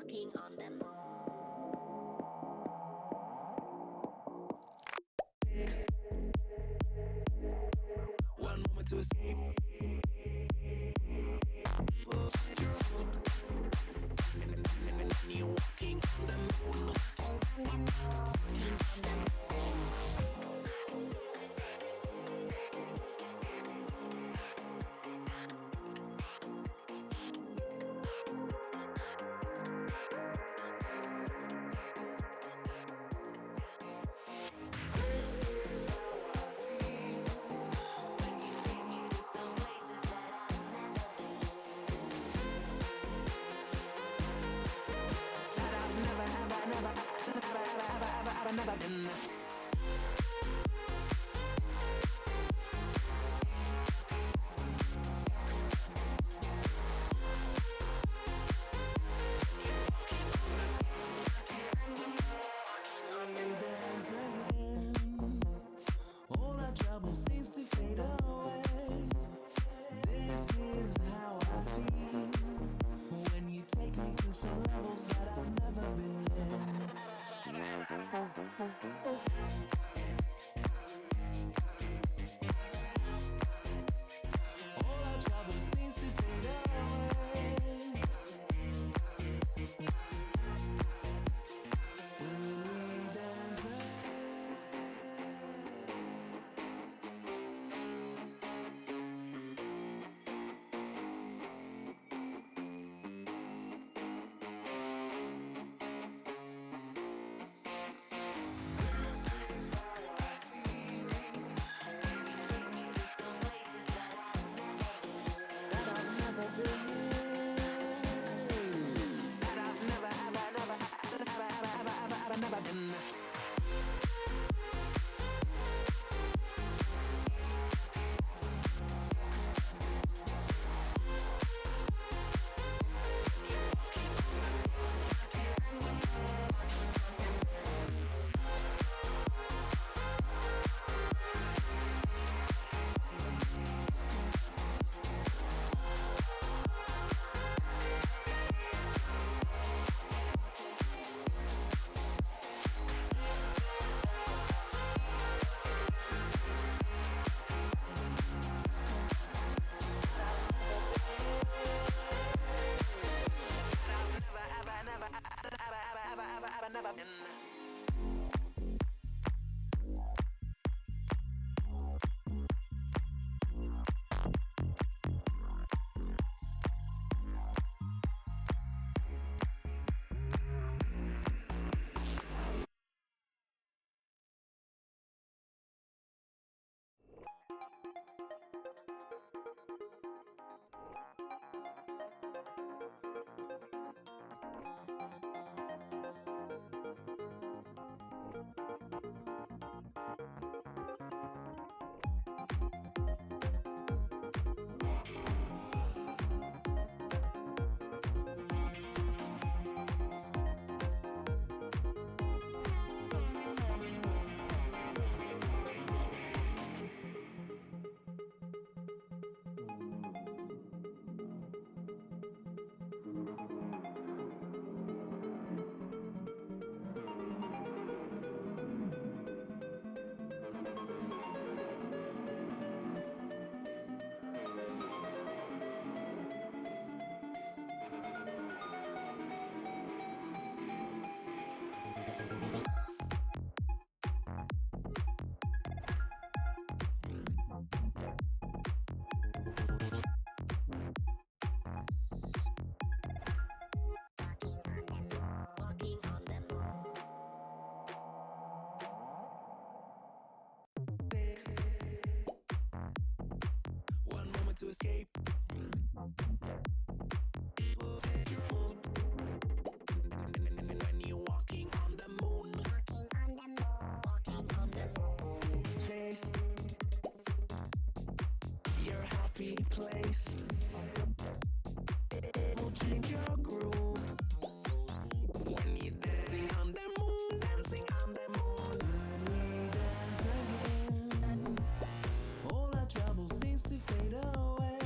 walking on the moon. One moment to escape. You're walking on the moon. I've never been. Dance again. All our trouble seems to fade away. This is how I feel when you take me to some levels that I've never been. All our trouble seems to fade away. When we dance I've never been. I've never been. To escape. We'll take you home. When you're walking on the moon. Walking on the moon. Walking on the moon. Chase your happy place. It will change your groove. When you're dancing on the moon. Dancing on the moon. When we dance again, all our trouble seems to fade away.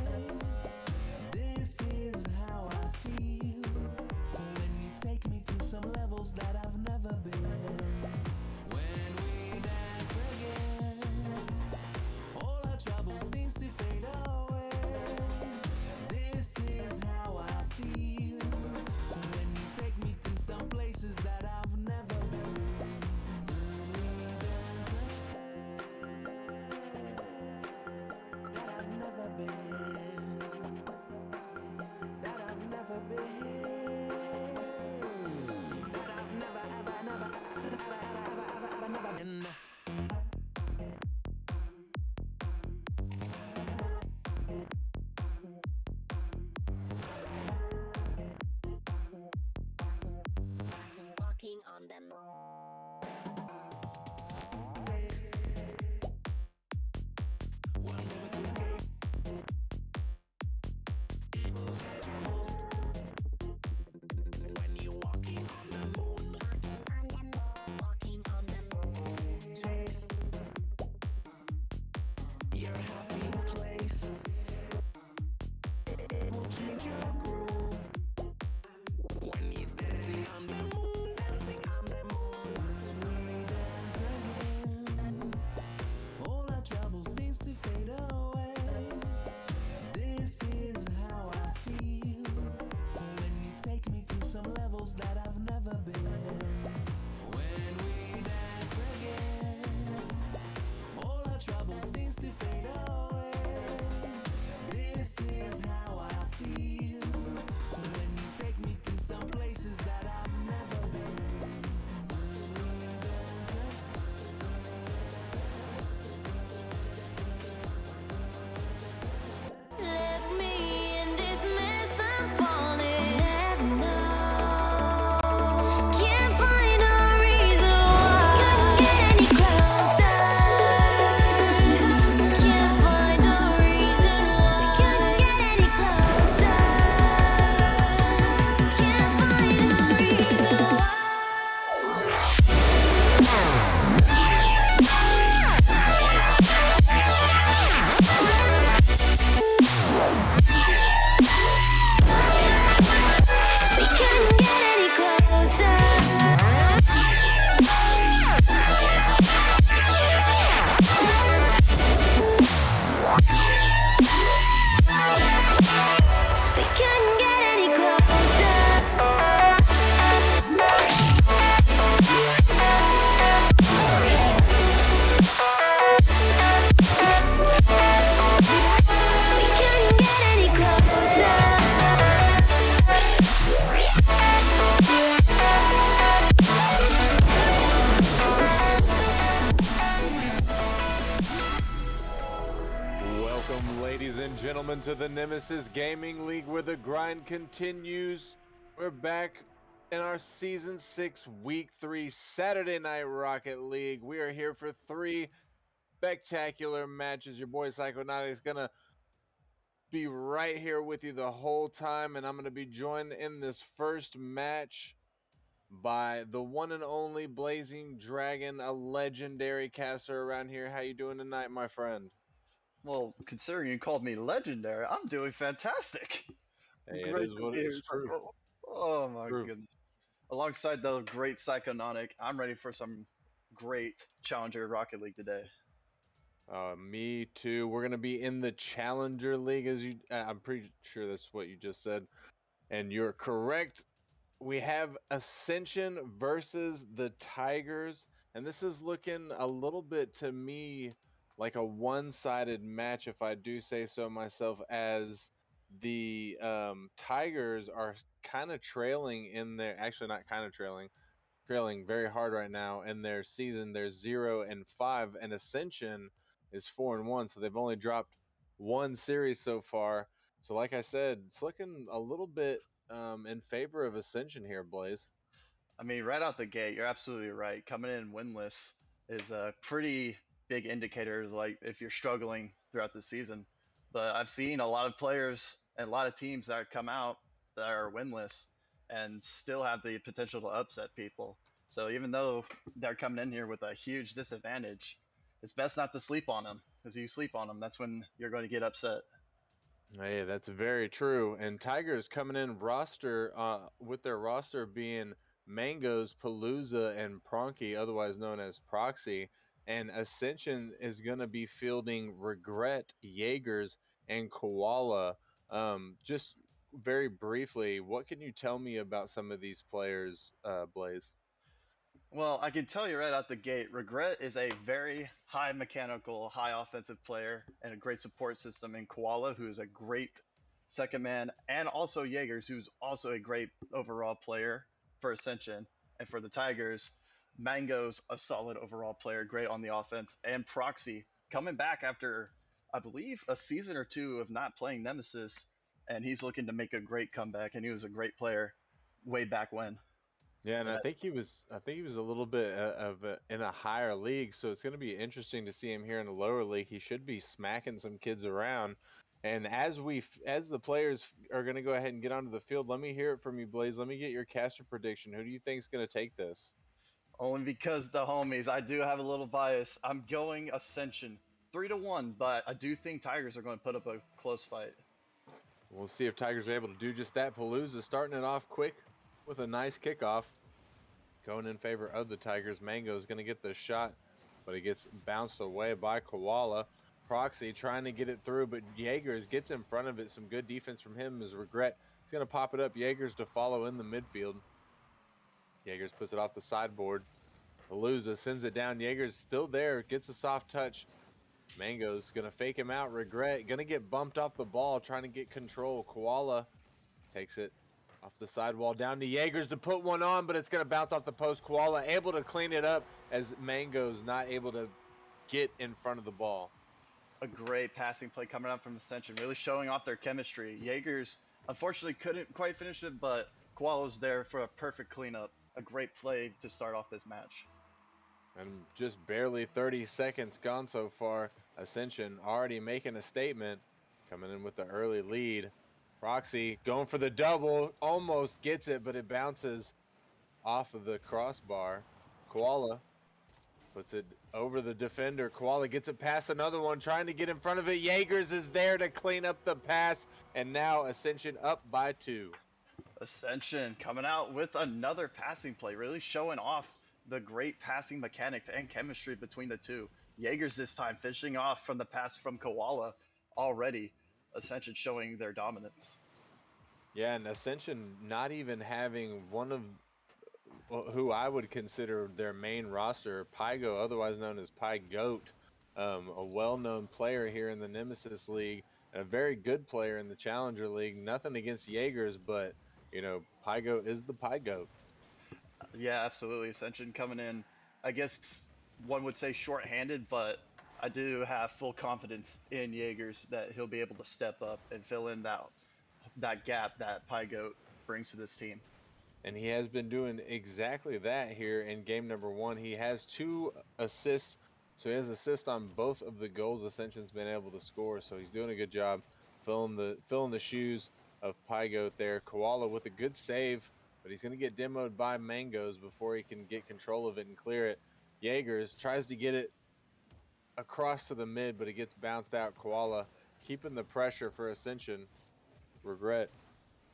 to the Nemesis Gaming League where the grind continues. We're back in our Season 6, Week 3 Saturday Night Rocket League. We are here for 3 spectacular matches. Your boy Psychonautic's going to be right here with you the whole time, and I'm going to be joined in this first match by the one and only Blazing Dragon, a legendary caster around here. How you doing tonight, my friend? Well, considering you called me legendary, I'm doing fantastic. Hey, it Great is to what be it here. is. True. Oh my True. goodness. Alongside the great Psychonautic, I'm ready for some great Challenger Rocket League today. Me too. We're gonna be in the Challenger League, as you. I'm pretty sure that's what you just said, and you're correct. We have Ascension versus the Tigers, and this is looking a little bit to me like a one-sided match, if I do say so myself. As the Tigers are kind of trailing in their, actually not kind of trailing very hard right now in their season. They're 0-5, and Ascension is 4-1, so they've only dropped one series so far. So, like I said, it's looking a little bit in favor of Ascension here, Blaze. I mean, right out the gate, you're absolutely right. Coming in winless is a pretty big indicator, like if you're struggling throughout the season. But I've seen a lot of players and a lot of teams that come out that are winless and still have the potential to upset people. So even though they're coming in here with a huge disadvantage, it's best not to sleep on them, because you sleep on them, that's when you're going to get upset. Hey, that's very true. And Tigers coming in roster with their roster being Mangoes, Palooza, and Pronky, otherwise known as Proxy. And Ascension is going to be fielding Regret, Jaegers, and Koala. Just very briefly, what can you tell me about some of these players, Blaze? Well, I can tell you right out the gate, Regret is a very high mechanical, high offensive player and a great support system in Koala, who is a great second man, and also Jaegers, who's also a great overall player for Ascension. And for the Tigers, Mango's a solid overall player, great on the offense, and Proxy coming back after, I believe, a season or two of not playing Nemesis, and he's looking to make a great comeback, and he was a great player way back when. Yeah, and And I that think he was. I think he was a little bit in a higher league, so it's going to be interesting to see him here in the lower league. He should be smacking some kids around. And as the players are going to go ahead and get onto the field, let me hear it from you, Blaze. Let me get your caster prediction. Who do you think is going to take this? Only because the homies, I do have a little bias. I'm going Ascension 3-1, but I do think Tigers are going to put up a close fight. We'll see if Tigers are able to do just that. Palooza starting it off quick with a nice kickoff. Going in favor of the Tigers. Mango is going to get the shot, but it gets bounced away by Koala. Proxy trying to get it through, but Jaegers gets in front of it. Some good defense from him is Regret. He's going to pop it up. Jaegers to follow in the midfield. Jaegers puts it off the sideboard. Palooza sends it down. Jaegers still there. Gets a soft touch. Mango's going to fake him out. Regret. Going to get bumped off the ball, trying to get control. Koala takes it off the sidewall down to Jaegers to put one on, but it's going to bounce off the post. Koala able to clean it up as Mango's not able to get in front of the ball. A great passing play coming up from Ascension, really showing off their chemistry. Jaegers unfortunately couldn't quite finish it, but Koala was there for a perfect cleanup. A great play to start off this match. And just barely 30 seconds gone so far. Ascension already making a statement, coming in with the early lead. Proxy going for the double, almost gets it, but it bounces off of the crossbar. Koala puts it over the defender. Koala gets it past another one, trying to get in front of it. Jaegers is there to clean up the pass, and now Ascension up by 2. Ascension coming out with another passing play, really showing off the great passing mechanics and chemistry between the two. Jaegers this time finishing off from the pass from Koala already. Ascension showing their dominance. Yeah, and Ascension not even having one of who I would consider their main roster, Pygo, otherwise known as Py Goat, a well-known player here in the Nemesis League, and a very good player in the Challenger League. Nothing against Jaegers, but Pygo is the Py Goat. Yeah, absolutely. Ascension coming in, I guess one would say short-handed, but I do have full confidence in Jaegers that he'll be able to step up and fill in that gap that Pygoat brings to this team. And he has been doing exactly that here in game number 1. He has 2 assists, so he has assists on both of the goals Ascension's been able to score. So he's doing a good job filling the shoes of Pygoat there. Koala with a good save, but he's going to get demoed by Mangoes before he can get control of it and clear it. Jaegers tries to get it across to the mid, but it gets bounced out. Koala keeping the pressure for Ascension. Regret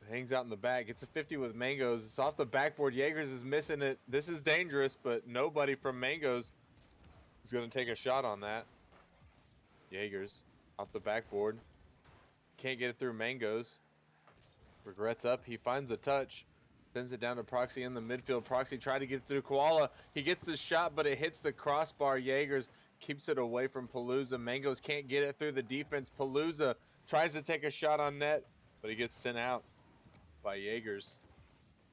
hangs out in the back, gets a 50 with Mangoes. It's off the backboard. Jaegers is missing it. This is dangerous, but nobody from Mangoes is going to take a shot on that. Jaegers off the backboard. Can't get it through Mangoes. Regrets up. He finds a touch. Sends it down to Proxy in the midfield. Proxy tried to get it through Koala. He gets the shot, but it hits the crossbar. Jaegers keeps it away from Palooza. Mangoes can't get it through the defense. Palooza tries to take a shot on net, but he gets sent out by Jaegers.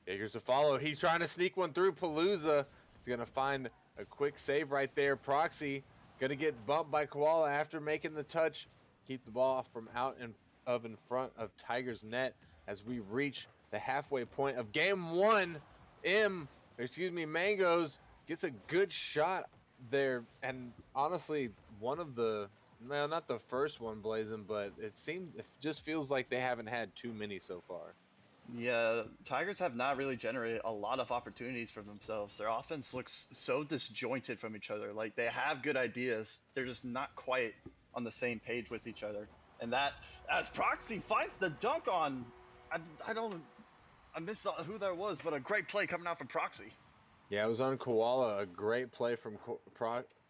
Jaegers to follow. He's trying to sneak one through. Palooza is going to find a quick save right there. Proxy going to get bumped by Koala after making the touch. Keep the ball from out in front of Tiger's net as we reach the halfway point of game 1. Mangoes gets a good shot there. And honestly, one of the, no, not the first one, Blazing, but it just feels like they haven't had too many so far. Yeah, Tigers have not really generated a lot of opportunities for themselves. Their offense looks so disjointed from each other. Like, they have good ideas, they're just not quite on the same page with each other. And that, as Proxy finds the dunk on, I missed who that was, but a great play coming out from Proxy. Yeah, it was on Koala. A great play from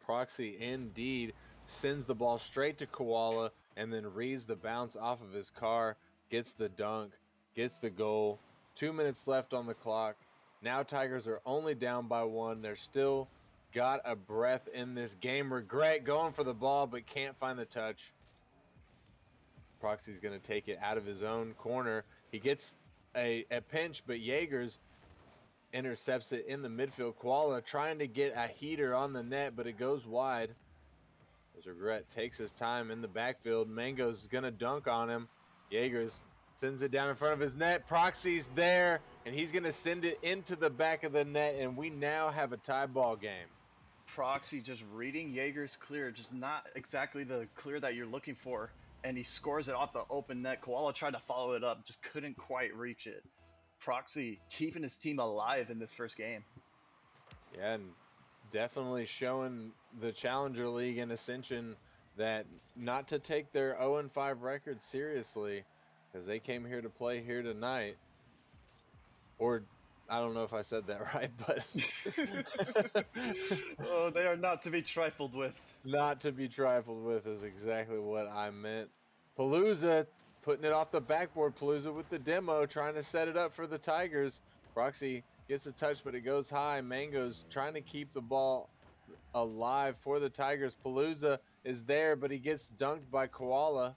Proxy indeed. Sends the ball straight to Koala and then reads the bounce off of his car, gets the dunk, gets the goal. 2 minutes left on the clock. Now Tigers are only down by 1. They're still got a breath in this game. Regret going for the ball, but can't find the touch. Proxy's going to take it out of his own corner. He gets a pinch, but Jaegers intercepts it in the midfield. Koala trying to get a heater on the net, but it goes wide. As Regret takes his time in the backfield. Mango's is going to dunk on him. Jaegers sends it down in front of his net. Proxy's there, and he's going to send it into the back of the net, and we now have a tie ball game. Proxy just reading Jaeger's clear, just not exactly the clear that you're looking for, and he scores it off the open net. Koala tried to follow it up, just couldn't quite reach it. Proxy keeping his team alive in this first game. Yeah, and definitely showing the Challenger League and Ascension that not to take their 0-5 record seriously, because they came here to play here tonight. Or, I don't know if I said that right, but... Oh, they are not to be trifled with. Not to be trifled with is exactly what I meant. Palooza putting it off the backboard. Palooza with the demo, trying to set it up for the Tigers. Proxy gets a touch, but it goes high. Mango's trying to keep the ball alive for the Tigers. Palooza is there, but he gets dunked by Koala.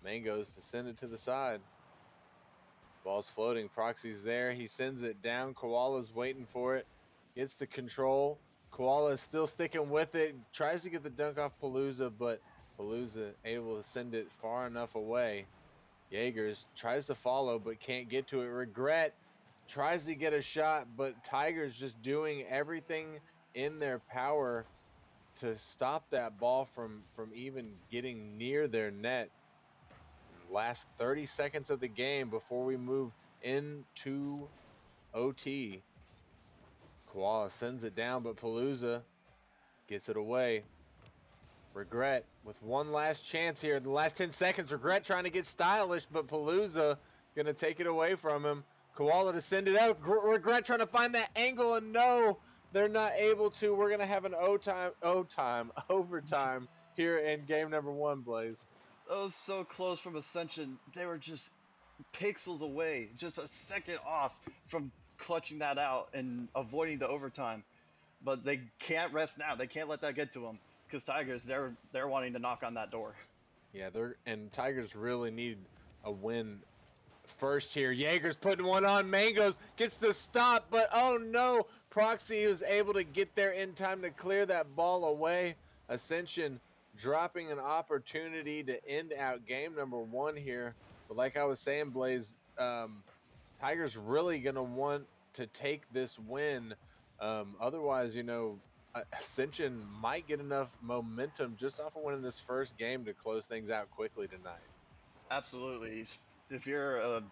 Mango's to send it to the side. Ball's floating. Proxy's there. He sends it down. Koala's waiting for it. Gets the control. Koala is still sticking with it. Tries to get the dunk off Palooza, but Palooza able to send it far enough away. Jaegers tries to follow, but can't get to it. Regret tries to get a shot, but Tigers just doing everything in their power to stop that ball from even getting near their net. Last 30 seconds of the game before we move into OT. Koala sends it down, but Palooza gets it away. Regret with one last chance here. The last 10 seconds, Regret trying to get stylish, but Palooza going to take it away from him. Koala to send it out. Regret trying to find that angle, and no, they're not able to. We're going to have an overtime here in game number 1, Blaze. That was so close from Ascension. They were just pixels away, just a second off from clutching that out and avoiding the overtime. But they can't rest now. They can't let that get to them, because Tigers, they're wanting to knock on that door. Yeah, Tigers really need a win first here. Jaegers putting one on. Mangoes gets the stop, but oh no, Proxy was able to get there in time to clear that ball away. Ascension dropping an opportunity to end out game number 1 here. But like I was saying, Blaze, Tigers really going to want to take this win. Otherwise, Ascension might get enough momentum just off of winning this first game to close things out quickly tonight. Absolutely. If you're a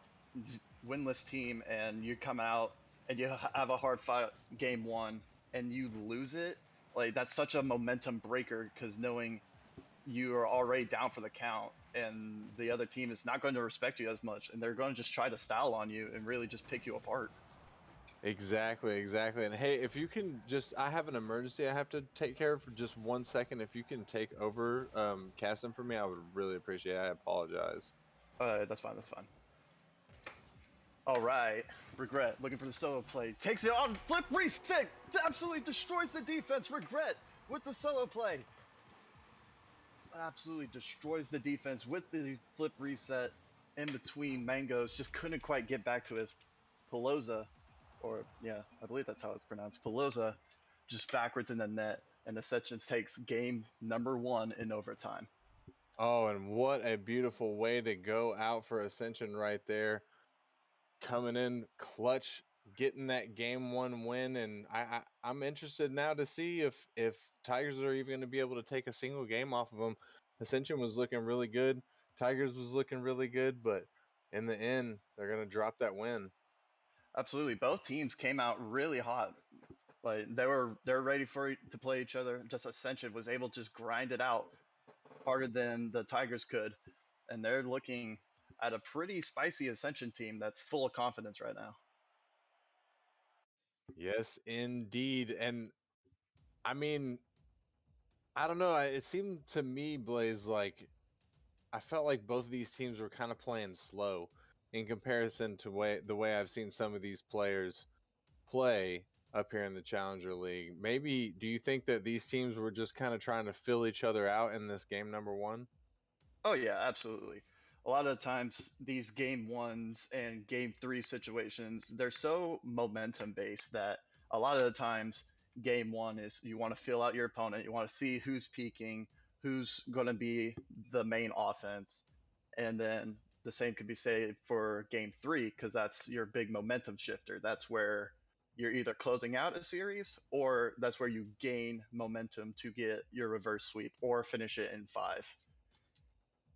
winless team and you come out and you have a hard fight game 1 and you lose it, like that's such a momentum breaker because knowing you are already down for the count and the other team is not going to respect you as much and they're going to just try to style on you and really just pick you apart. Exactly. And hey, if you can I have an emergency I have to take care of for just 1 second. If you can take over casting for me, I would really appreciate it. I apologize. That's fine. All right. Regret looking for the solo play. Takes it on flip reset. Absolutely destroys the defense. Regret with the solo play. Absolutely destroys the defense with the flip reset in between Mangoes. Just couldn't quite get back to his Pelosa. Or, yeah, I believe that's how it's pronounced. Pelosa just backwards in the net. And Ascension takes game number 1 in overtime. Oh, and what a beautiful way to go out for Ascension right there. Coming in clutch, getting that game 1 win, and I'm interested now to see if Tigers are even going to be able to take a single game off of them. Ascension was looking really good, Tigers was looking really good, but in the end, they're going to drop that win. Absolutely, both teams came out really hot. Like they're ready to play each other. Just Ascension was able to just grind it out harder than the Tigers could, and they're looking at a pretty spicy Ascension team that's full of confidence right now. Yes, indeed. And I mean, I don't know. It seemed to me, Blaze, like I felt like both of these teams were kind of playing slow in comparison to the way I've seen some of these players play up here in the Challenger League. Maybe do you think that these teams were just kind of trying to fill each other out in this game number 1? Oh yeah, absolutely. A lot of times these game 1s and game 3 situations, they're so momentum based that a lot of the times game 1 is you want to feel out your opponent, you want to see who's peaking, who's going to be the main offense. And then the same could be said for game 3 because that's your big momentum shifter. That's where you're either closing out a series or that's where you gain momentum to get your reverse sweep or finish it in 5.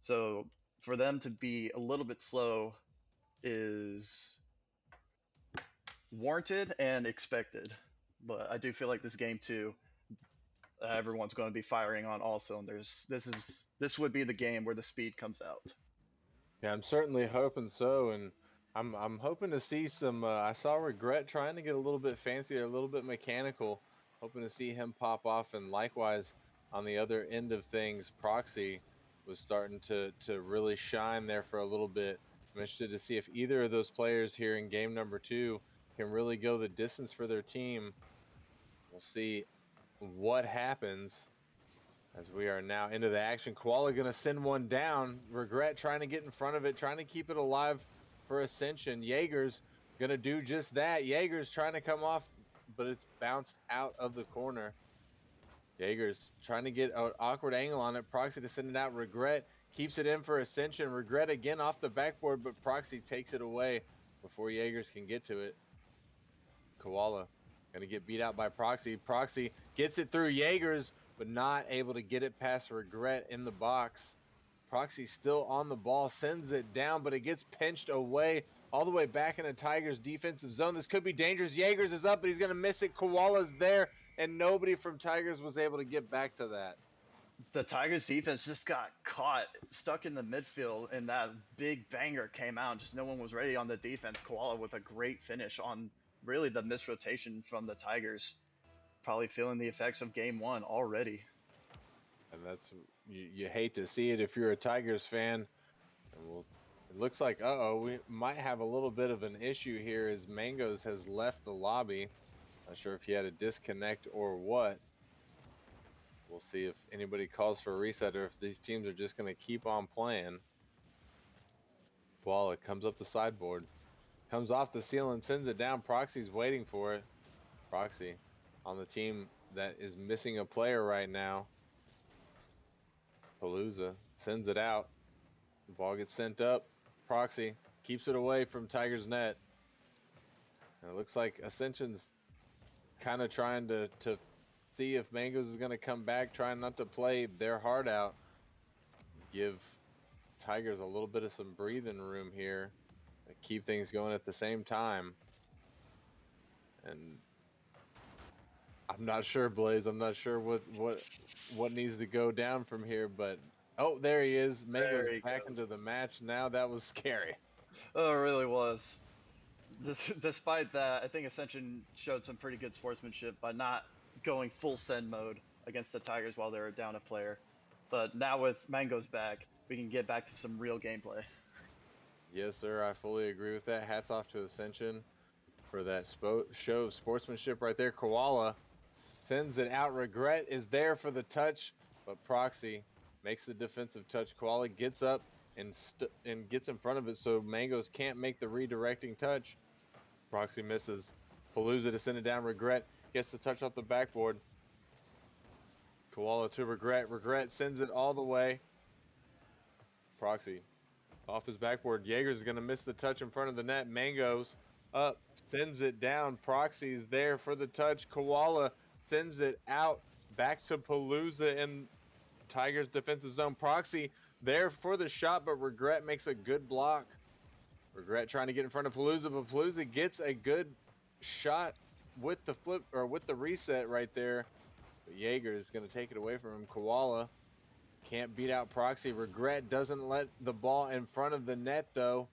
So for them to be a little bit slow is warranted and expected. But I do feel like this game 2, everyone's going to be firing on all cylinders. This would be the game where the speed comes out. Yeah, I'm certainly hoping so, and I'm hoping to see some. I saw Regret trying to get a little bit fancier, a little bit mechanical. Hoping to see him pop off, and likewise on the other end of things, Proxy was starting to really shine there for a little bit. I'm interested to see if either of those players here in game number 2 can really go the distance for their team. We'll see what happens. As we are now into the action, Koala going to send one down. Regret trying to get in front of it, trying to keep it alive for Ascension. Jaeger's going to do just that. Jaeger's trying to come off, but it's bounced out of the corner. Jaeger's trying to get an awkward angle on it. Proxy to send it out. Regret keeps it in for Ascension. Regret again off the backboard, but Proxy takes it away before Jaeger's can get to it. Koala going to get beat out by Proxy. Proxy gets it through Jaeger's, but not able to get it past Regret in the box. Proxy still on the ball, sends it down, but it gets pinched away all the way back in the Tigers' defensive zone. This could be dangerous. Jaeger's is up, but he's going to miss it. Koala's there, and nobody from Tigers was able to get back to that. The Tigers defense just got caught stuck in the midfield, and that big banger came out. Just no one was ready on the defense. Koala with a great finish on really the misrotation from the Tigers. Probably feeling the effects of game 1 already. And that's you hate to see it if you're a Tigers fan. And it looks like we might have a little bit of an issue here as Mangoes has left the lobby. Not sure if he had a disconnect or what. We'll see if anybody calls for a reset or if these teams are just going to keep on playing. Koala comes up the sideboard, comes off the ceiling, sends it down. Proxy's waiting for it. Proxy on the team that is missing a player right now. Palooza sends it out. The ball gets sent up. Proxy keeps it away from Tiger's net. And it looks like Ascension's kind of trying to see if Mangoes is going to come back, trying not to play their heart out. Give Tigers a little bit of some breathing room here. Keep things going at the same time. And I'm not sure, Blaze. I'm not sure what needs to go down from here, but oh, there he is. Mango's back into the match now. That was scary. Oh, it really was. Despite that, I think Ascension showed some pretty good sportsmanship by not going full send mode against the Tigers while they were down a player. But now with Mango's back, we can get back to some real gameplay. Yes, sir. I fully agree with that. Hats off to Ascension for that show of sportsmanship right there. Koala sends it out. Regret is there for the touch, but Proxy makes the defensive touch. Koala gets up and gets in front of it so Mangoes can't make the redirecting touch. Proxy misses. Palooza to send it down. Regret gets the touch off the backboard. Koala to Regret. Regret sends it all the way. Proxy off his backboard. Jaeger's going to miss the touch in front of the net. Mangoes up, sends it down. Proxy's there for the touch. Koala sends it out back to Palooza in Tigers defensive zone. Proxy there for the shot, but Regret makes a good block. Regret trying to get in front of Palooza, but Palooza gets a good shot with the flip or with the reset right there. But Jaeger is going to take it away from him. Koala can't beat out Proxy. Regret doesn't let the ball in front of the net though.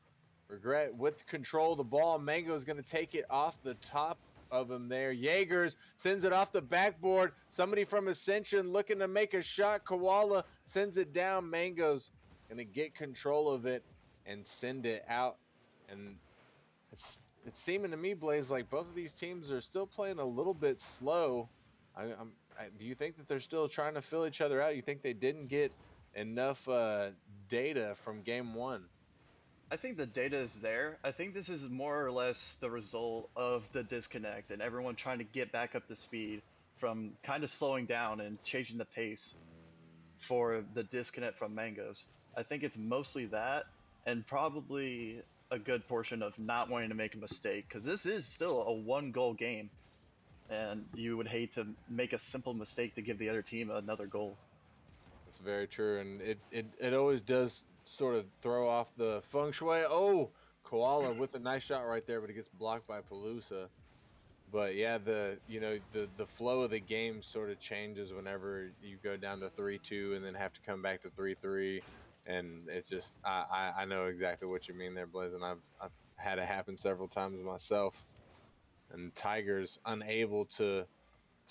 Regret with control of the ball. Mango is going to take it off the top of him there. Jaegers sends it off the backboard. Somebody from Ascension looking to make a shot. Koala sends it down. Mango's going to get control of it and send it out. And it's seeming to me, Blaze, like both of these teams are still playing a little bit slow. Do you think that they're still trying to fill each other out? You think they didn't get enough data from game one? I think the data is there. I think this is more or less the result of the disconnect and everyone trying to get back up to speed from kind of slowing down and changing the pace for the disconnect from Mangoes. I think it's mostly that and probably a good portion of not wanting to make a mistake because this is still a 1-goal game and you would hate to make a simple mistake to give the other team another goal. That's very true, and it always does sort of throw off the feng shui. Oh, Koala with a nice shot right there, but it gets blocked by Palooza. But yeah, the flow of the game sort of changes whenever you go down to 3-2 and then have to come back to 3-3. And it's just I know exactly what you mean there, Blaze, and I've had it happen several times myself. And Tigers unable to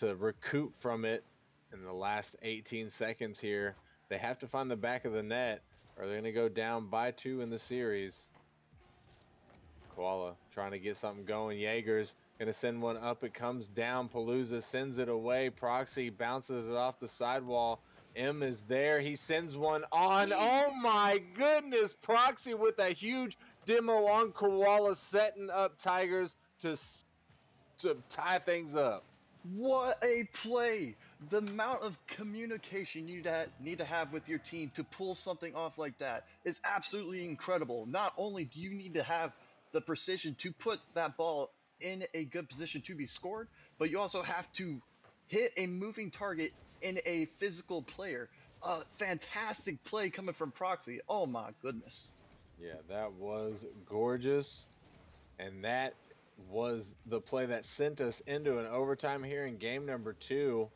recoup from it in the last 18 seconds here. They have to find the back of the net or they're going to go down by 2 in the series. Koala trying to get something going. Jaeger's going to send one up. It comes down. Palooza sends it away. Proxy bounces it off the sidewall. M is there. He sends one on. Oh my goodness. Proxy with a huge demo on Koala, setting up Tigers to tie things up. What a play! The amount of communication you need to have with your team to pull something off like that is absolutely incredible. Not only do you need to have the precision to put that ball in a good position to be scored, but you also have to hit a moving target in a physical player. A fantastic play coming from Proxy. Oh my goodness. Yeah, that was gorgeous. And that was the play that sent us into an overtime here in game number 2.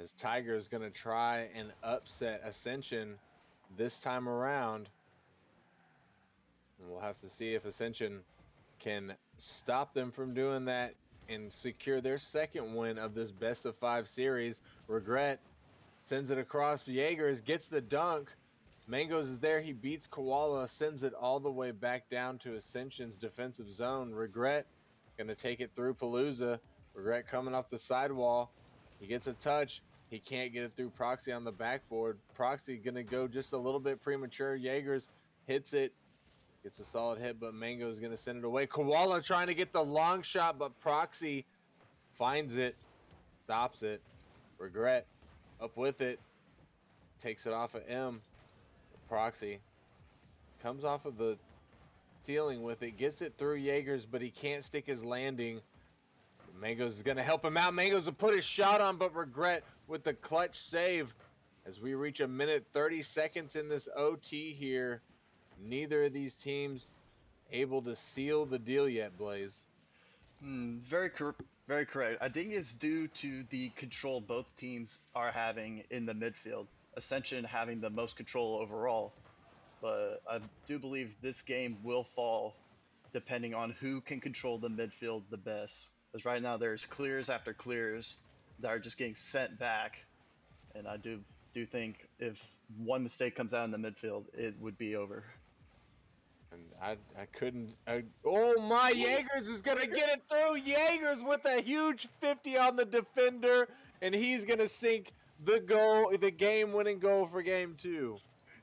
As Tiger is going to try and upset Ascension this time around. And we'll have to see if Ascension can stop them from doing that and secure their second win of this best-of-5 series. Regret sends it across. Jaegers gets the dunk. Mangoes is there. He beats Koala, sends it all the way back down to Ascension's defensive zone. Regret going to take it through Palooza. Regret coming off the sidewall. He gets a touch. He can't get it through Proxy on the backboard. Proxy going to go just a little bit premature. Jaegers hits it. Gets a solid hit, but Mango is going to send it away. Koala trying to get the long shot, but Proxy finds it. Stops it. Regret up with it. takes it off of M. Proxy comes off of the ceiling with it, gets it through Jaegers, but he can't stick his landing. Mangos is going to help him out. Mangos will put his shot on, but Regret with the clutch save as we reach 1:30 in this OT here. Neither of these teams able to seal the deal yet, Blaze. Very correct. I think it's due to the control both teams are having in the midfield. Ascension having the most control overall, but I do believe this game will fall depending on who can control the midfield the best. Because right now there's clears after clears that are just getting sent back, and I do think if one mistake comes out in the midfield, it would be over. And I couldn't. Oh my! Jaegers is gonna get it through. Jaegers with a huge 50 on the defender, and he's gonna sink the game-winning goal for game 2.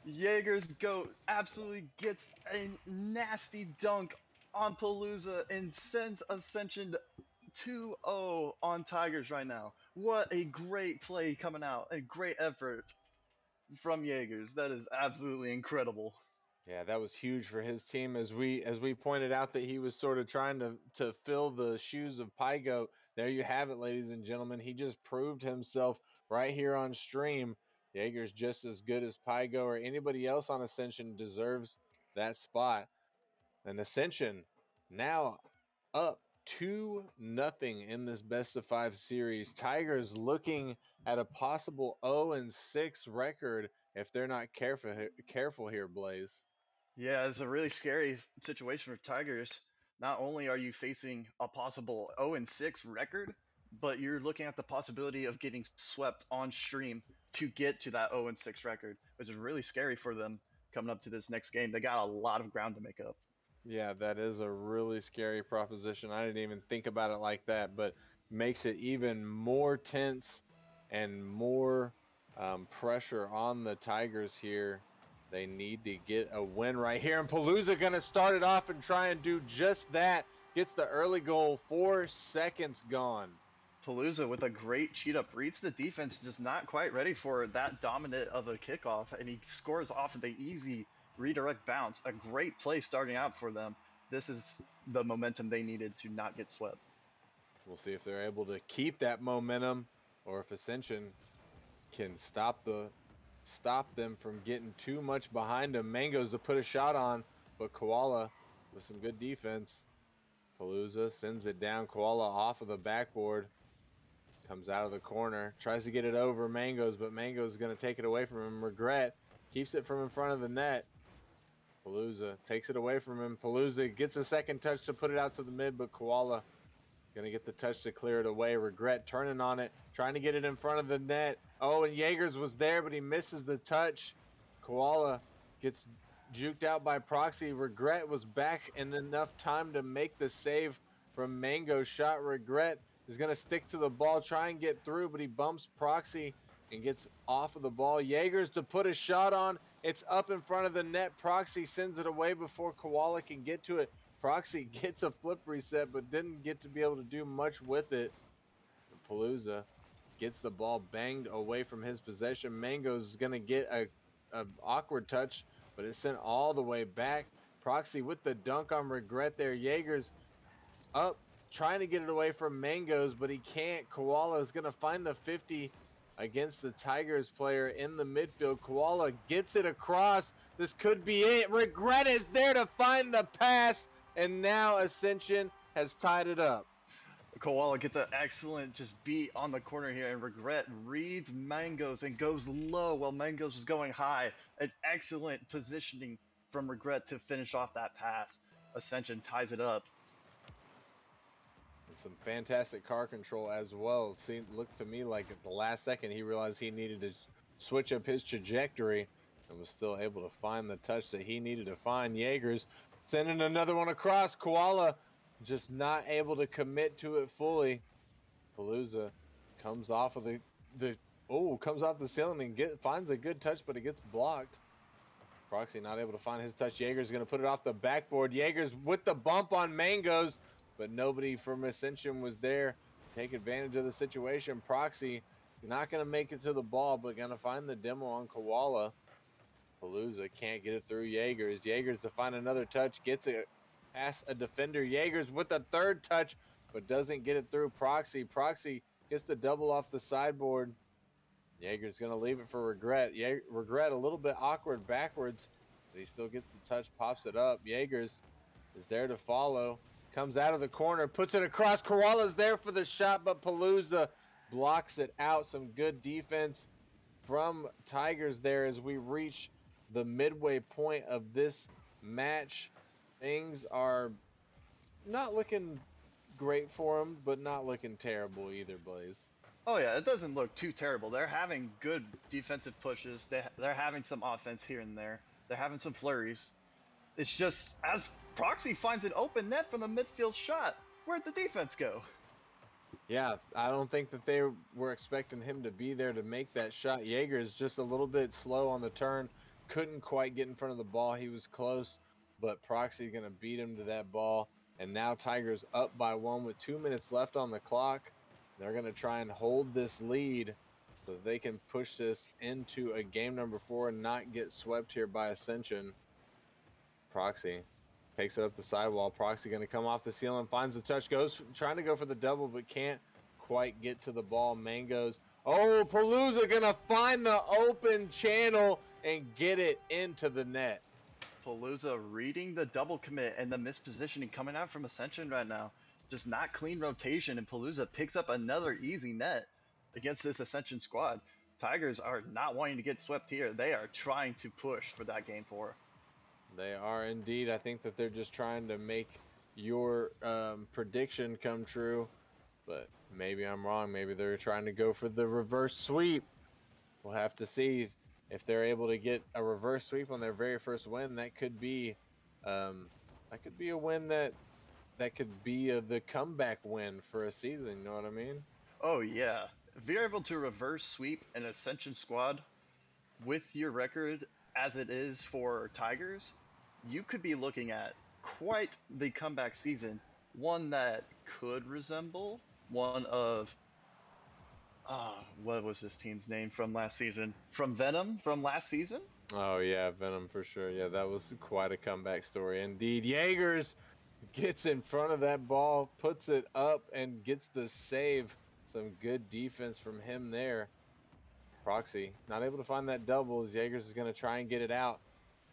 Jaeger's goat absolutely gets a nasty dunk on Palooza and sends Ascension 2-0 on Tigers right now. What a great play coming out. A great effort from Jaegers. That is absolutely incredible. Yeah, that was huge for his team. As we pointed out that he was sort of trying to fill the shoes of Pygo. There you have it, ladies and gentlemen. He just proved himself right here on stream. Jaeger's just as good as Pygo or anybody else on Ascension deserves that spot. And Ascension now up 2-0 in this best of 5 series. Tigers looking at a possible 0-6 record if they're not careful here, Blaze. Yeah, it's a really scary situation for Tigers. Not only are you facing a possible 0-6 record, but you're looking at the possibility of getting swept on stream to get to that 0-6 record, which is really scary for them coming up to this next game. They got a lot of ground to make up. Yeah, that is a really scary proposition. I didn't even think about it like that, but makes it even more tense and more pressure on the Tigers here. They need to get a win right here, and Palooza going to start it off and try and do just that. Gets the early goal, 4 seconds gone. Palooza with a great cheat up reads the defense, just not quite ready for that dominant of a kickoff, and he scores off of the easy redirect bounce. A great play starting out for them. This is the momentum they needed to not get swept. We'll see if they're able to keep that momentum or if Ascension can stop them from getting too much behind them. Mangos to put a shot on, but Koala with some good defense. Palooza sends it down. Koala off of the backboard. Comes out of the corner. Tries to get it over Mangos, but Mangos is going to take it away from him. Regret keeps it from in front of the net. Palooza takes it away from him. Palooza gets a second touch to put it out to the mid, but Koala going to get the touch to clear it away. Regret turning on it, trying to get it in front of the net. Oh, and Jaegers was there, but he misses the touch. Koala gets juked out by Proxy. Regret was back in enough time to make the save from Mango's shot. Regret is going to stick to the ball, try and get through, but he bumps Proxy and gets off of the ball. Jaegers to put a shot on. It's up in front of the net. Proxy sends it away before Koala can get to it. Proxy gets a flip reset, but didn't get to be able to do much with it. Palooza gets the ball banged away from his possession. Mangos is going to get a awkward touch, but it's sent all the way back. Proxy with the dunk on Regret there. Jaegers up, trying to get it away from Mangos, but he can't. Koala is going to find the 50 against the Tigers player in the midfield. Koala gets it across. This could be it. Regret is there to find the pass, and now Ascension has tied it up. Koala gets an excellent just beat on the corner here, and Regret reads Mangos and goes low while Mangos was going high. An excellent positioning from Regret to finish off that pass. Ascension ties it up. And some fantastic car control as well. It looked to me like at the last second he realized he needed to switch up his trajectory and was still able to find the touch that he needed to find. Jaegers sending another one across. Koala just not able to commit to it fully. Palooza comes off of comes off the ceiling and finds a good touch, but it gets blocked. Proxy not able to find his touch. Jaegers going to put it off the backboard. Jaegers with the bump on Mangos, but nobody from Ascension was there to take advantage of the situation. Proxy not going to make it to the ball, but going to find the demo on Koala. Palooza can't get it through Jaegers. Jaegers to find another touch, gets it past a defender. Jaegers with a third touch, but doesn't get it through Proxy. Proxy gets the double off the sideboard. Jaeger's going to leave it for Regret. Regret a little bit awkward backwards, but he still gets the touch, pops it up. Jaegers is there to follow. Comes out of the corner, puts it across. Koala's there for the shot, but Palooza blocks it out. Some good defense from Tigers there as we reach the midway point of this match. Things are not looking great for them, but not looking terrible either, Blaze. Oh yeah, it doesn't look too terrible. They're having good defensive pushes. They're having some offense here and there. They're having some flurries. It's just as Proxy finds an open net from the midfield shot, where'd the defense go? Yeah, I don't think that they were expecting him to be there to make that shot. Jaeger is just a little bit slow on the turn. Couldn't quite get in front of the ball. He was close, but Proxy going to beat him to that ball. And now Tigers up by 1 with 2 minutes left on the clock. They're going to try and hold this lead so they can push this into a game number 4 and not get swept here by Ascension. Proxy takes it up the sidewall. Proxy going to come off the ceiling, finds the touch, goes trying to go for the double, but can't quite get to the ball. Mangoes. Oh, Palooza going to find the open channel and get it into the net. Palooza reading the double commit and the mispositioning coming out from Ascension right now. Just not clean rotation, and Palooza picks up another easy net against this Ascension squad. Tigers are not wanting to get swept here. They are trying to push for that game 4. They are indeed. I think that they're just trying to make your prediction come true, but maybe I'm wrong. Maybe they're trying to go for the reverse sweep. We'll have to see if they're able to get a reverse sweep on their very first win. That could be a win that could be the comeback win for a season. You know what I mean? Oh yeah, if you're able to reverse sweep an Ascension squad with your record as it is for Tigers, you could be looking at quite the comeback season. One that could resemble one of what was this team's name from last season? From Venom from last season? Oh yeah, Venom for sure. Yeah, that was quite a comeback story indeed. Jaegers gets in front of that ball, puts it up, and gets the save. Some good defense from him there. Proxy not able to find that double. Jaegers is going to try and get it out.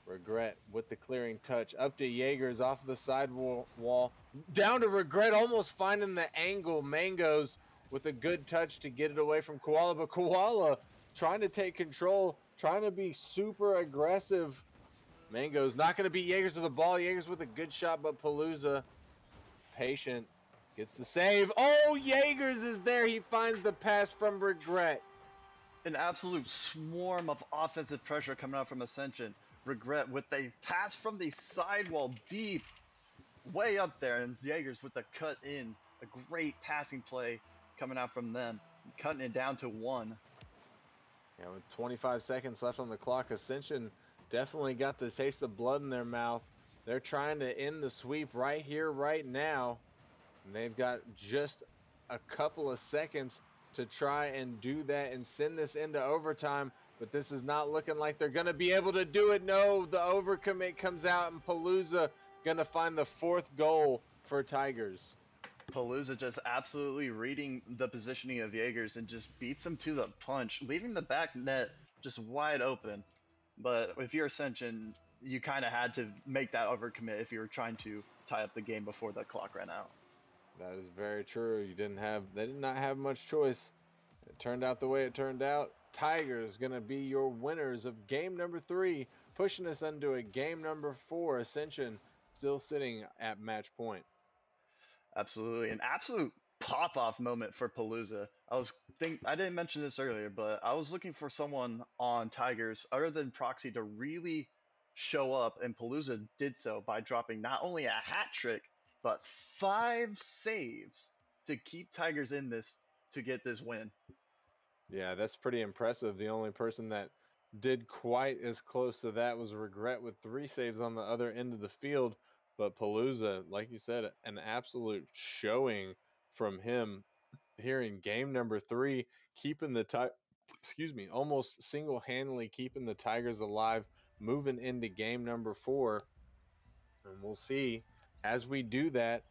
Regret with the clearing touch. Up to Jaegers off the side wall. Down to Regret, almost finding the angle. Mangoes with a good touch to get it away from Koala. But Koala trying to take control, trying to be super aggressive. Mangoes not going to beat Jaegers with the ball. Jaegers with a good shot, but Palooza patient. Gets the save. Oh, Jaegers is there. He finds the pass from Regret. An absolute swarm of offensive pressure coming out from Ascension. Regret with a pass from the sidewall deep, way up there, and Jaegers with the cut in. A great passing play coming out from them, cutting it down to 1. Yeah, with 25 seconds left on the clock, Ascension definitely got the taste of blood in their mouth. They're trying to end the sweep right here, right now. And they've got just a couple of seconds to try and do that and send this into overtime. But this is not looking like they're going to be able to do it. No, the overcommit comes out, and Palooza going to find the 4th goal for Tigers. Palooza just absolutely reading the positioning of Jaegers and just beats him to the punch, leaving the back net just wide open. But if you're Ascension, you kind of had to make that overcommit if you were trying to tie up the game before the clock ran out. That is very true. They did not have much choice. It turned out the way it turned out. Tigers going to be your winners of game number 3, pushing us into a game number 4. Ascension still sitting at match point. Absolutely, an absolute pop-off moment for Palooza. I didn't mention this earlier, but I was looking for someone on Tigers other than Proxy to really show up, and Palooza did so by dropping not only a hat trick, but 5 saves to keep Tigers in this to get this win. Yeah, that's pretty impressive. The only person that did quite as close to that was Regret with 3 saves on the other end of the field. But Palooza, like you said, an absolute showing from him. here in game number 3, keeping the almost single-handedly keeping the Tigers alive, moving into game number 4. And we'll see as we do that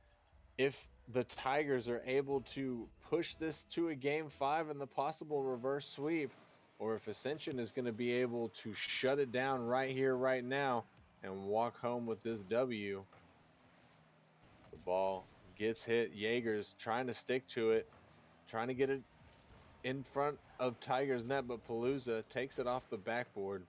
if the Tigers are able to push this to a game 5 and the possible reverse sweep, or if Ascension is going to be able to shut it down right here, right now, and walk home with this W. The ball gets hit. Jaeger's trying to stick to it, trying to get it in front of Tigers net, but Palooza takes it off the backboard.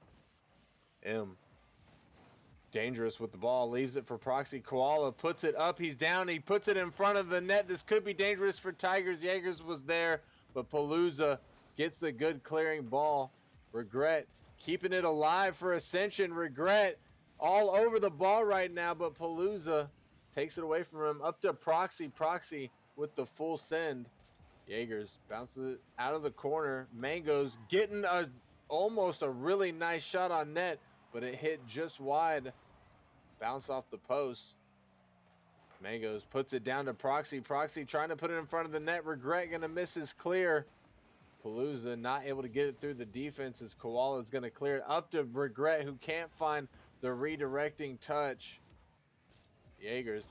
Dangerous with the ball, leaves it for Proxy. Koala puts it up, he's down, he puts it in front of the net. This could be dangerous for Tigers. Jaegers was there, but Palooza gets the good clearing ball. Regret keeping it alive for Ascension. Regret all over the ball right now, but Palooza takes it away from him. Up to Proxy. Proxy with the full send. Jaegers bounces it out of the corner. Mango's getting almost a really nice shot on net, but it hit just wide. Bounce off the post. Mango's puts it down to Proxy. Proxy trying to put it in front of the net. Regret going to miss his clear. Palooza not able to get it through the defense as Koala is going to clear it up to Regret, who can't find the redirecting touch. Jaegers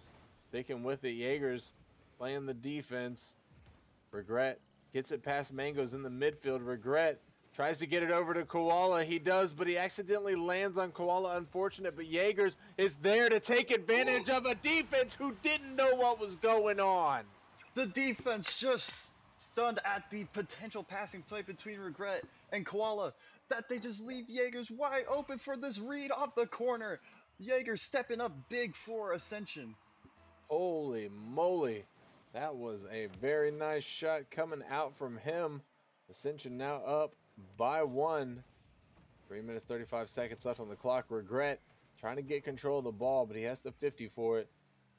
sticking with it. Jaegers playing the defense. Regret gets it past Mango's in the midfield. Regret tries to get it over to Koala. He does, but he accidentally lands on Koala. Unfortunate, but Jaegers is there to take advantage of a defense who didn't know what was going on. The defense just stunned at the potential passing play between Regret and Koala, that they just leave Jaegers wide open for this read off the corner. Jaegers stepping up big for Ascension. Holy moly. That was a very nice shot coming out from him. Ascension now up by 1. 3 minutes, 35 seconds left on the clock. Regret trying to get control of the ball, but he has to 50 for it.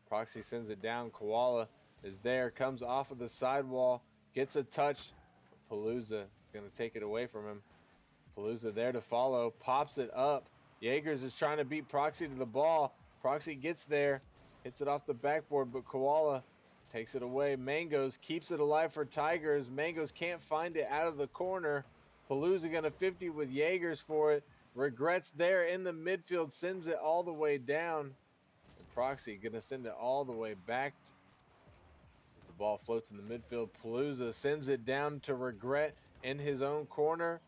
Proxy sends it down. Koala is there, comes off of the sidewall, gets a touch. Palooza is going to take it away from him. Palooza there to follow, pops it up. Jaegers is trying to beat Proxy to the ball. Proxy gets there, hits it off the backboard, but Koala takes it away. Mangoes keeps it alive for Tigers. Mangoes can't find it out of the corner. Palooza going to 50 with Jaegers for it. Regrets there in the midfield, sends it all the way down. And Proxy going to send it all the way back. The ball floats in the midfield. Palooza sends it down to Regret in his own corner.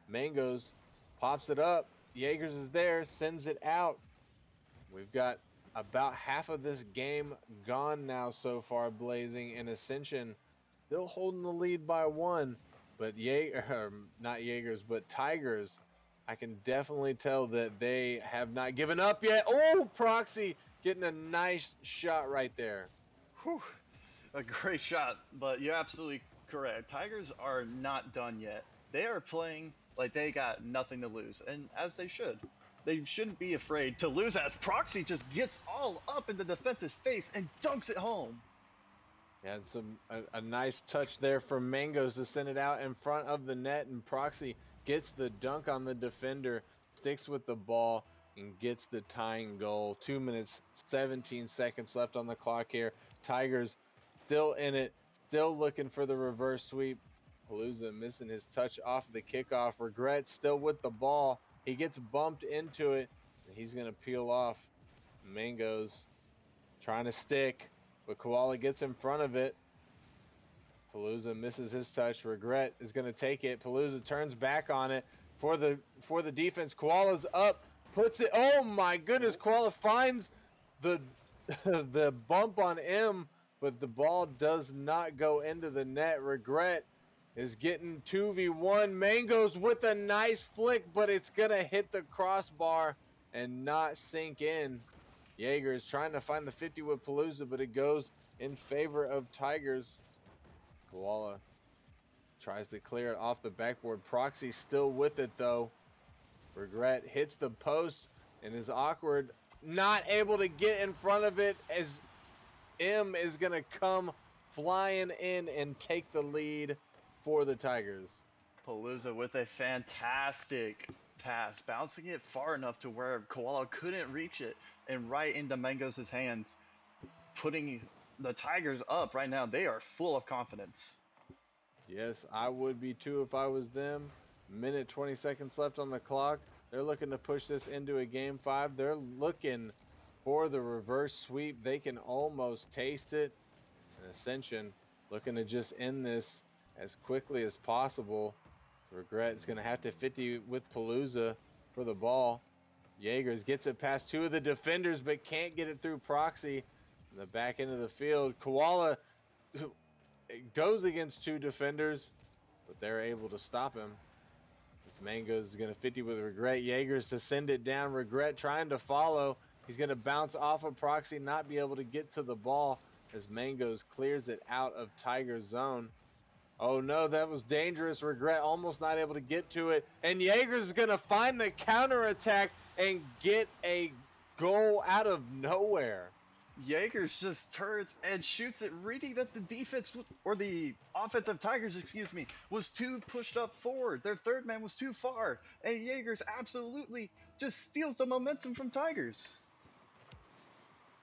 Mangoes pops it up. Jaegers is there, sends it out. We've got about half of this game gone now so far, Blazing, and Ascension still holding the lead by 1. But not Jaegers, but Tigers, I can definitely tell that they have not given up yet. Oh, Proxy getting a nice shot right there. Whew, a great shot, but you're absolutely correct. Tigers are not done yet. They are playing like they got nothing to lose, and as they should. They shouldn't be afraid to lose, as Proxy just gets all up in the defense's face and dunks it home. Yeah, it's a nice touch there from Mangoes to send it out in front of the net, and Proxy gets the dunk on the defender, sticks with the ball, and gets the tying goal. 2 minutes, 17 seconds left on the clock here. Tigers still in it, still looking for the reverse sweep. Palooza missing his touch off the kickoff. Regret still with the ball. He gets bumped into it, and he's going to peel off. Mangoes trying to stick, but Koala gets in front of it. Palooza misses his touch. Regret is going to take it. Palooza turns back on it for the defense. Koala's up, puts it. Oh my goodness! Koala finds the the bump on M, but the ball does not go into the net. Regret is getting 2v1. Mangoes with a nice flick, but it's going to hit the crossbar and not sink in. Jaegers trying to find the 50 with Palooza, but it goes in favor of Tigers. Koala tries to clear it off the backboard. Proxy still with it, though. Regret hits the post and is awkward. Not able to get in front of it as M is going to come flying in and take the lead for the Tigers. Palooza with a fantastic pass, bouncing it far enough to where Koala couldn't reach it, and right into Mango's hands, putting the Tigers up right now. They are full of confidence. Yes, I would be too if I was them. Minute 20 seconds left on the clock. They're looking to push this into a game 5. They're looking for the reverse sweep. They can almost taste it. And Ascension looking to just end this as quickly as possible. Regret is going to have to 50 with Palooza for the ball. Jaegers gets it past 2 of the defenders, but can't get it through Proxy. In the back end of the field, Koala goes against 2 defenders, but they're able to stop him. This Mangoes is going to 50 with Regret. Jaegers to send it down. Regret trying to follow. He's going to bounce off of Proxy, not be able to get to the ball as Mangoes clears it out of Tiger's zone. Oh no, that was dangerous. Regret almost not able to get to it. And Jaegers is going to find the counterattack and get a goal out of nowhere. Jaegers just turns and shoots it, reading that the defense, or the offensive Tigers, excuse me, was too pushed up forward. Their third man was too far, and Jaegers absolutely just steals the momentum from Tigers.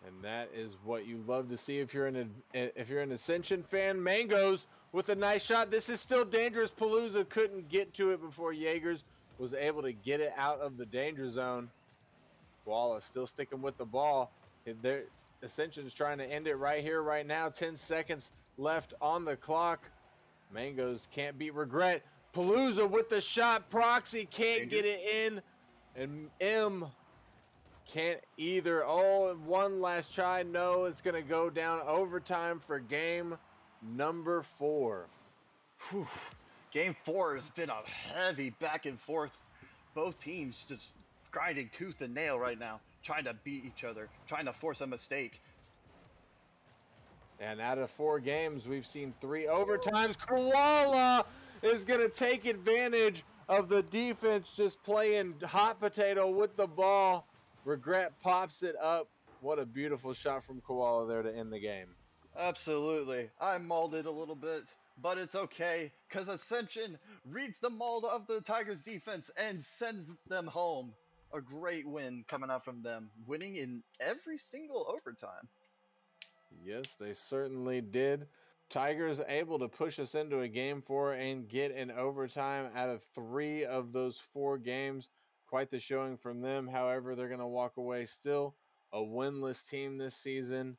And that is what you love to see if you're an Ascension fan. Mangoes with a nice shot. This is still dangerous. Palooza couldn't get to it before Jaegers was able to get it out of the danger zone. Koala still sticking with the ball. Ascension's trying to end it right here, right now. 10 seconds left on the clock. Mangoes can't beat Regret. Palooza with the shot. Proxy can't get it in. And M can't either. Oh, one last try. No, it's going to go down overtime for game number 4. Whew. Game 4 has been a heavy back and forth. Both teams just grinding tooth and nail right now, trying to beat each other, trying to force a mistake. And out of 4 games, we've seen 3 overtimes. Koala is going to take advantage of the defense just playing hot potato with the ball. Regret pops it up. What a beautiful shot from Koala there to end the game. Absolutely. I mauled it a little bit, but it's okay, because Ascension reads the maul of the Tigers defense and sends them home. A great win coming out from them, winning in every single overtime. Yes, they certainly did. Tigers able to push us into a game 4 and get an overtime out of 3 of those 4 games. Quite the showing from them. However, they're going to walk away still a winless team this season.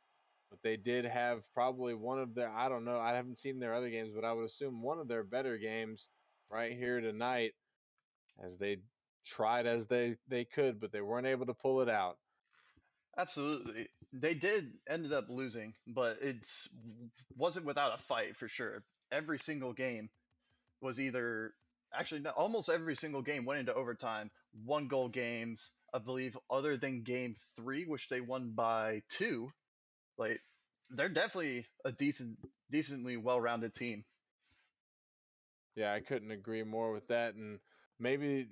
But they did have probably one of their, I don't know, I haven't seen their other games, but I would assume one of their better games right here tonight as they tried as they could, but they weren't able to pull it out. Absolutely. They did ended up losing, but it's wasn't without a fight for sure. Every single game was either actually no, almost every single game went into overtime. 1 goal games, I believe, other than game 3, which they won by 2. Like they're definitely a decently well-rounded team. Yeah, I couldn't agree more with that. And maybe,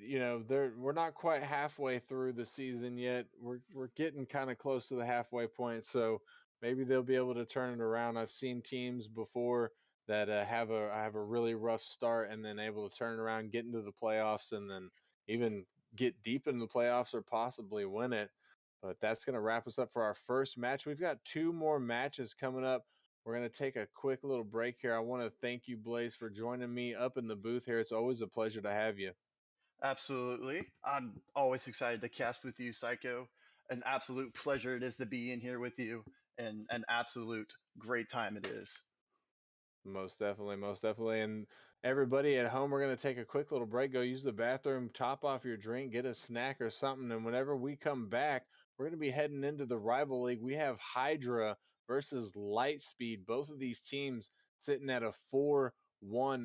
we're not quite halfway through the season yet. We're getting kind of close to the halfway point. So maybe they'll be able to turn it around. I've seen teams before that have a really rough start and then able to turn it around, get into the playoffs, and then even get deep into the playoffs or possibly win it. But that's going to wrap us up for our first match. We've got 2 more matches coming up. We're going to take a quick little break here. I want to thank you, Blaze, for joining me up in the booth here. It's always a pleasure to have you. Absolutely. I'm always excited to cast with you, Psycho. An absolute pleasure it is to be in here with you, and an absolute great time it is. Most definitely, most definitely. And everybody at home, we're going to take a quick little break, go use the bathroom, top off your drink, get a snack or something. And whenever we come back, we're going to be heading into the rival league. We have Hydra versus Lightspeed. Both of these teams sitting at a 4-1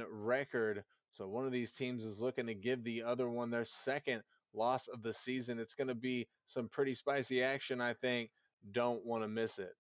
record. So one of these teams is looking to give the other one their second loss of the season. It's going to be some pretty spicy action, I think. Don't want to miss it.